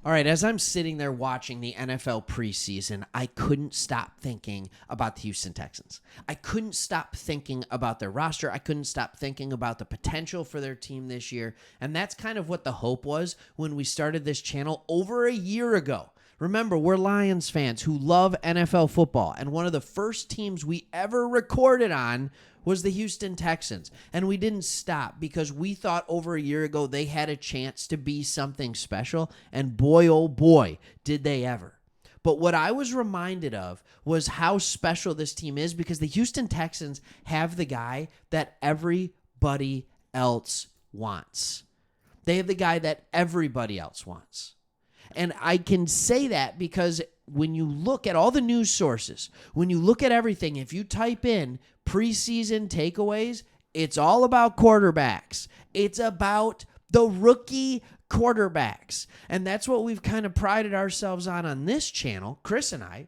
All right, as I'm sitting there watching the NFL preseason, I couldn't stop thinking about the Houston Texans. I couldn't stop thinking about their roster. I couldn't stop thinking about the potential for their team this year. And that's kind of what the hope was when we started this channel over a year ago. Remember, we're Lions fans who love NFL football, and one of the first teams we ever recorded on was the Houston Texans. And we didn't stop because we thought over a year ago they had a chance to be something special, and boy, oh boy, did they ever. But what I was reminded of was how special this team is because the Houston Texans have the guy that everybody else wants. They have the guy that everybody else wants. And I can say that because when you look at all the news sources, when you look at everything, if you type in preseason takeaways, it's all about quarterbacks. It's about the rookie quarterbacks. And that's what we've kind of prided ourselves on this channel, Chris and I,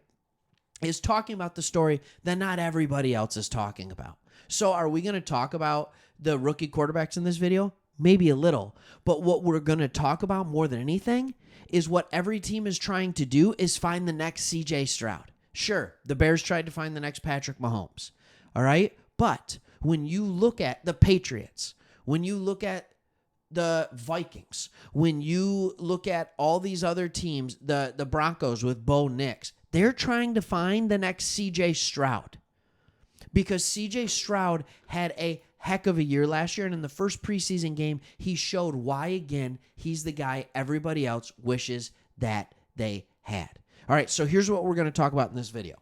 is talking about the story that not everybody else is talking about. So are we going to talk about the rookie quarterbacks in this video? Maybe a little. But what we're going to talk about more than anything is what every team is trying to do is find the next CJ Stroud. Sure, the Bears tried to find the next Patrick Mahomes. All right? But when you look at the Patriots, when you look at the Vikings, when you look at all these other teams, the Broncos with Bo Nix, they're trying to find the next CJ Stroud. Because CJ Stroud had a heck of a year last year, and in the first preseason game, he showed why, again, he's the guy everybody else wishes that they had. All right, so here's what we're going to talk about in this video.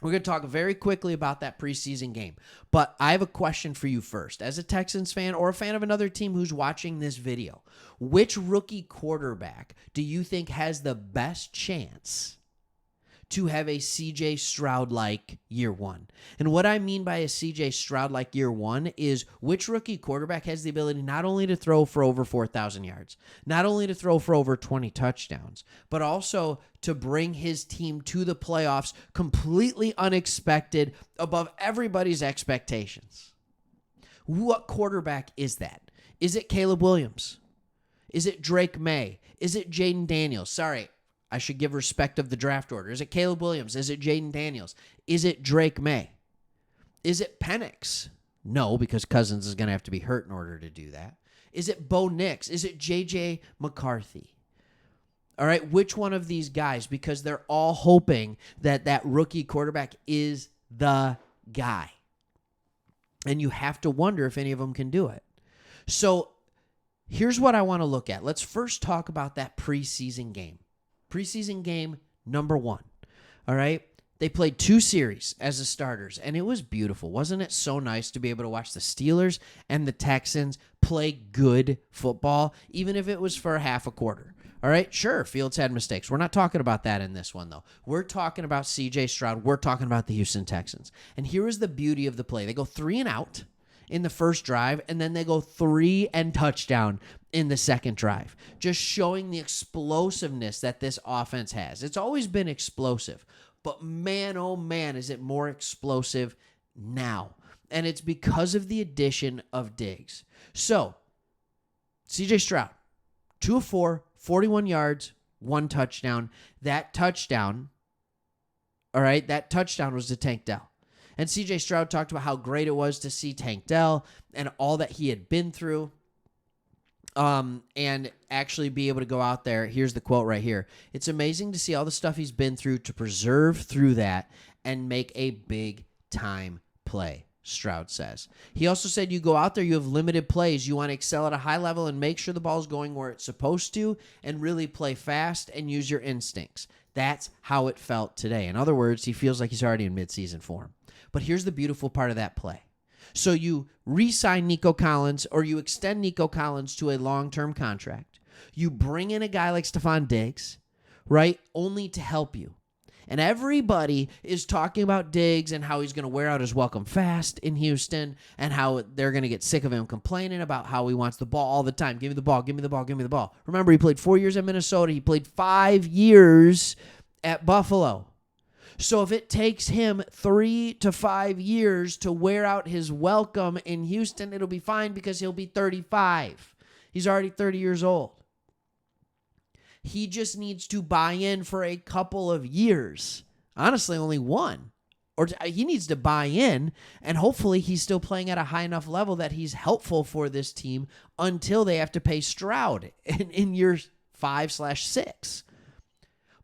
We're going to talk very quickly about that preseason game, but I have a question for you first. As a Texans fan or a fan of another team who's watching this video, which rookie quarterback do you think has the best chance to have a CJ Stroud-like year one? And what I mean by a CJ Stroud-like year one is which rookie quarterback has the ability not only to throw for over 4,000 yards, not only to throw for over 20 touchdowns, but also to bring his team to the playoffs completely unexpected, above everybody's expectations. What quarterback is that? Is it Caleb Williams? Is it Drake May? Is it Jayden Daniels? Sorry, I should give respect of the draft order. Is it Caleb Williams? Is it Jayden Daniels? Is it Drake May? Is it Penix? No, because Cousins is going to have to be hurt in order to do that. Is it Bo Nix? Is it J.J. McCarthy? All right, which one of these guys? Because they're all hoping that that rookie quarterback is the guy. And you have to wonder if any of them can do it. So here's what I want to look at. Let's first talk about that preseason game. Preseason game number 1. All right? They played 2 series as the starters, and it was beautiful. Wasn't it so nice to be able to watch the Steelers and the Texans play good football, even if it was for half a quarter? All right? Sure, Fields had mistakes. We're not talking about that in this one, though. We're talking about C.J. Stroud. We're talking about the Houston Texans. And here is the beauty of the play. They go 3 and out in the first drive, and then they go 3 and touchdown in the second drive, just showing the explosiveness that this offense has. It's always been explosive, but man, oh man, is it more explosive now. And it's because of the addition of Diggs. So, CJ Stroud, 2 of 4, 41 yards, 1 touchdown. That touchdown, all right, that touchdown was to Tank Dell. And CJ Stroud talked about how great it was to see Tank Dell and all that he had been through. And actually be able to go out there. Here's the quote right here. It's amazing to see all the stuff he's been through to preserve through that and make a big time play, Stroud says. He also said you go out there, you have limited plays. You want to excel at a high level and make sure the ball's going where it's supposed to and really play fast and use your instincts. That's how it felt today. In other words, he feels like he's already in midseason form. But here's the beautiful part of that play. So you re-sign Nico Collins or you extend Nico Collins to a long-term contract. You bring in a guy like Stefan Diggs, right, only to help you. And everybody is talking about Diggs and how he's going to wear out his welcome fast in Houston and how they're going to get sick of him complaining about how he wants the ball all the time. Give me the ball, give me the ball, give me the ball. Remember, he played 4 years at Minnesota. He played 5 years at Buffalo. So if it takes him 3 to 5 years to wear out his welcome in Houston, it'll be fine because he'll be 35. He's already 30 years old. He just needs to buy in for a couple of years. Honestly, only one. Or he needs to buy in, and hopefully he's still playing at a high enough level that he's helpful for this team until they have to pay Stroud in year 5/6.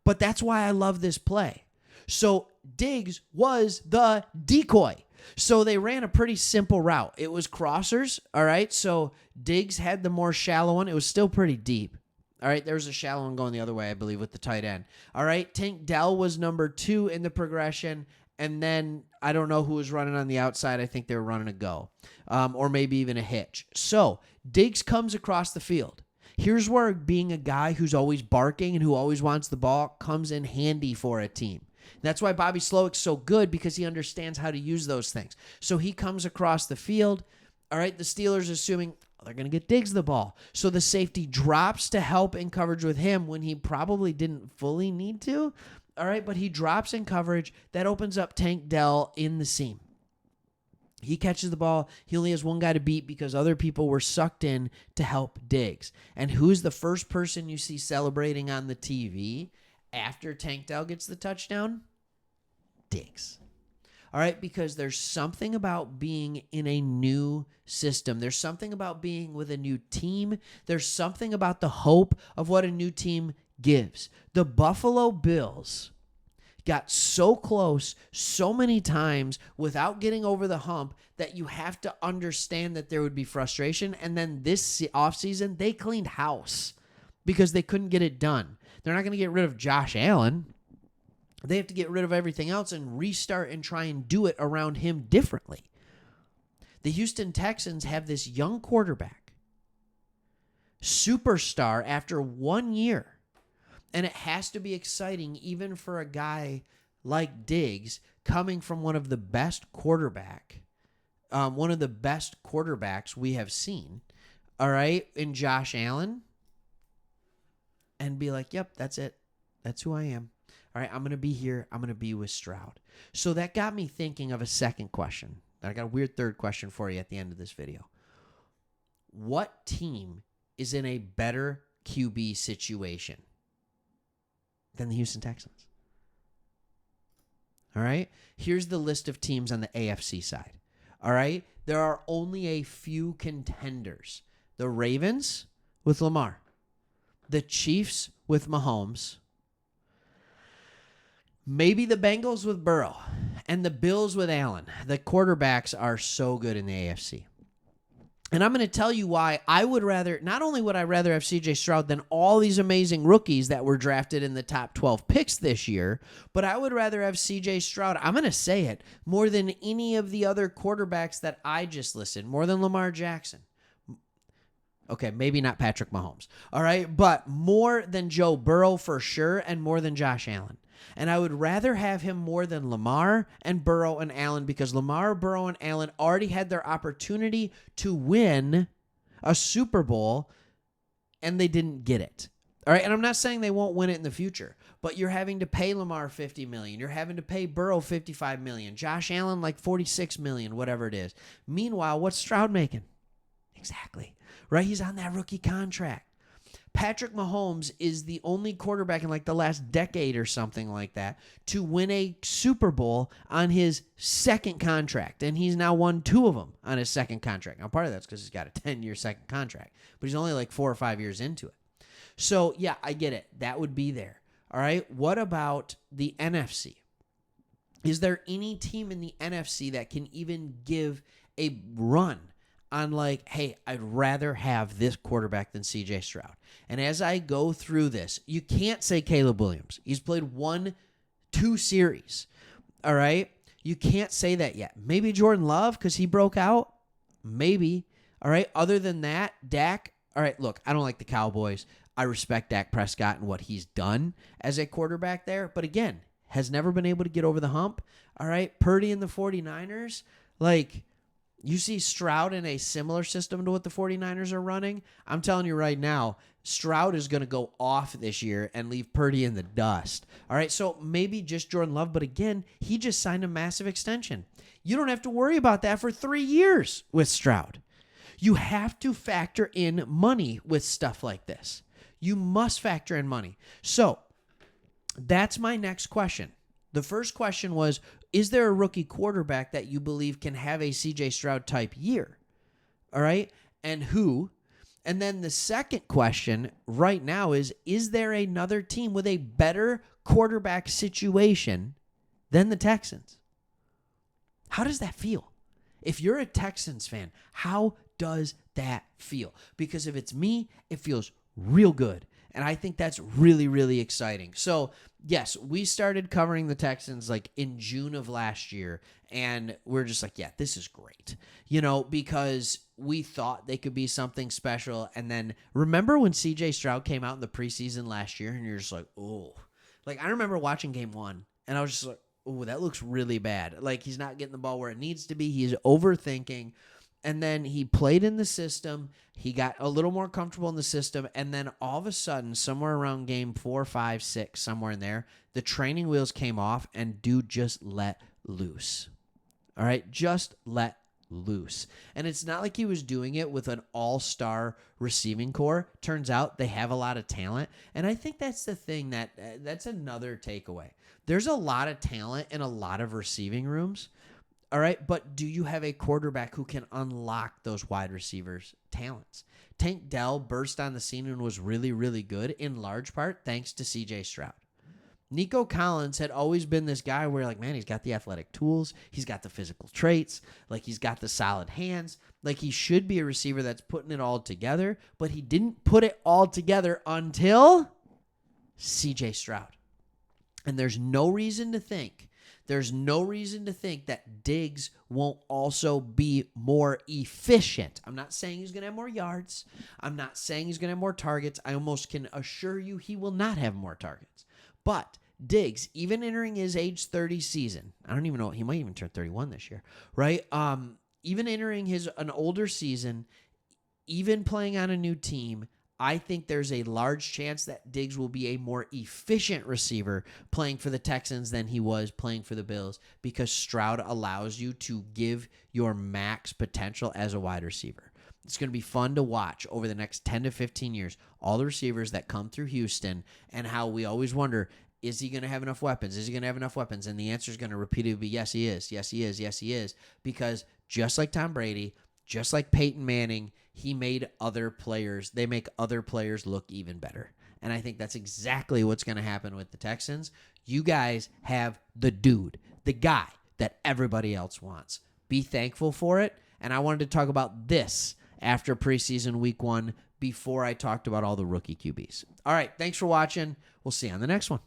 But that's why I love this play. So Diggs was the decoy. So they ran a pretty simple route. It was crossers, all right? So Diggs had the more shallow one. It was still pretty deep. All right, there was a shallow one going the other way, I believe, with the tight end. All right, Tank Dell was number 2 in the progression, and then I don't know who was running on the outside. I think they were running a go, or maybe even a hitch. So Diggs comes across the field. Here's where being a guy who's always barking and who always wants the ball comes in handy for a team. That's why Bobby Slowick's so good, because he understands how to use those things. So he comes across the field. All right, the Steelers assuming they're going to get Diggs the ball. So the safety drops to help in coverage with him when he probably didn't fully need to. All right, but he drops in coverage. That opens up Tank Dell in the seam. He catches the ball. He only has one guy to beat because other people were sucked in to help Diggs. And who's the first person you see celebrating on the TV after Tank Dell gets the touchdown? Diggs. All right, because there's something about being in a new system. There's something about being with a new team. There's something about the hope of what a new team gives. The Buffalo Bills got so close so many times without getting over the hump that you have to understand that there would be frustration. And then this offseason, they cleaned house because they couldn't get it done. They're not going to get rid of Josh Allen. They have to get rid of everything else and restart and try and do it around him differently. The Houston Texans have this young quarterback, superstar after 1 year. And it has to be exciting even for a guy like Diggs coming from one of the best quarterbacks we have seen, all right, in Josh Allen, and be like, yep, that's it. That's who I am. All right, I'm going to be here. I'm going to be with Stroud. So that got me thinking of a second question. I got a weird third question for you at the end of this video. What team is in a better QB situation than the Houston Texans? All right, here's the list of teams on the AFC side. All right, there are only a few contenders. The Ravens with Lamar, the Chiefs with Mahomes, maybe the Bengals with Burrow, and the Bills with Allen. The quarterbacks are so good in the AFC. And I'm going to tell you why not only would I rather have C.J. Stroud than all these amazing rookies that were drafted in the top 12 picks this year, but I would rather have C.J. Stroud, I'm going to say it, more than any of the other quarterbacks that I just listed, more than Lamar Jackson. Okay, maybe not Patrick Mahomes, all right, but more than Joe Burrow for sure, and more than Josh Allen. And I would rather have him more than Lamar and Burrow and Allen, because Lamar, Burrow, and Allen already had their opportunity to win a Super Bowl, and they didn't get it. All right, and I'm not saying they won't win it in the future, but you're having to pay Lamar $50 million. You're having to pay Burrow $55 million. Josh Allen like $46 million, whatever it is. Meanwhile, what's Stroud making? Exactly. Right? He's on that rookie contract. Patrick Mahomes is the only quarterback in like the last decade or something like that to win a Super Bowl on his second contract. And he's now won 2 of them on his second contract. Now, part of that's because he's got a 10-year second contract, but he's only like 4 or 5 years into it. So, yeah, I get it. That would be there. All right. What about the NFC? Is there any team in the NFC that can even give a run on like, hey, I'd rather have this quarterback than C.J. Stroud? And as I go through this, you can't say Caleb Williams. He's played 1-2 series, all right? You can't say that yet. Maybe Jordan Love because he broke out. Maybe, all right? Other than that, Dak, all right, look, I don't like the Cowboys. I respect Dak Prescott and what he's done as a quarterback there. But again, has never been able to get over the hump, all right? Purdy and the 49ers, like, you see Stroud in a similar system to what the 49ers are running, I'm telling you right now, Stroud is going to go off this year and leave Purdy in the dust. All right, so maybe just Jordan Love, but again, he just signed a massive extension. You don't have to worry about that for 3 years with Stroud. You have to factor in money with stuff like this. You must factor in money. So that's my next question. The first question was, is there a rookie quarterback that you believe can have a CJ Stroud type year? All right. And who? And then the second question right now is there another team with a better quarterback situation than the Texans? How does that feel? If you're a Texans fan, how does that feel? Because if it's me, it feels real good. And I think that's really, really exciting. So, yes, we started covering the Texans like in June of last year. And we're just like, yeah, this is great. Because we thought they could be something special. And then remember when CJ Stroud came out in the preseason last year and you're just like, oh. Like, I remember watching game 1 and I was just like, oh, that looks really bad. Like, he's not getting the ball where it needs to be. He's overthinking. And then he played in the system. He got a little more comfortable in the system. And then all of a sudden, somewhere around game 4, 5, 6, somewhere in there, the training wheels came off and dude just let loose. All right? Just let loose. And it's not like he was doing it with an all-star receiving core. Turns out they have a lot of talent. And I think that's the thing that's another takeaway. There's a lot of talent in a lot of receiving rooms. All right, but do you have a quarterback who can unlock those wide receivers' talents? Tank Dell burst on the scene and was really, really good, in large part thanks to C.J. Stroud. Nico Collins had always been this guy where, like, man, he's got the athletic tools, he's got the physical traits, like, he's got the solid hands, like, he should be a receiver that's putting it all together, but he didn't put it all together until C.J. Stroud. And there's no reason to think that Diggs won't also be more efficient. I'm not saying he's going to have more yards. I'm not saying he's going to have more targets. I almost can assure you he will not have more targets. But Diggs, even entering his age 30 season, I don't even know, he might even turn 31 this year, right? Even entering an older season, even playing on a new team, I think there's a large chance that Diggs will be a more efficient receiver playing for the Texans than he was playing for the Bills because Stroud allows you to give your max potential as a wide receiver. It's going to be fun to watch over the next 10 to 15 years, all the receivers that come through Houston and how we always wonder, is he going to have enough weapons? Is he going to have enough weapons? And the answer is going to repeatedly be yes, he is. Yes, he is. Yes, he is. Because just like Tom Brady, just like Peyton Manning, they make other players look even better. And I think that's exactly what's going to happen with the Texans. You guys have the dude, the guy that everybody else wants. Be thankful for it. And I wanted to talk about this after preseason week 1 before I talked about all the rookie QBs. All right, thanks for watching. We'll see you on the next one.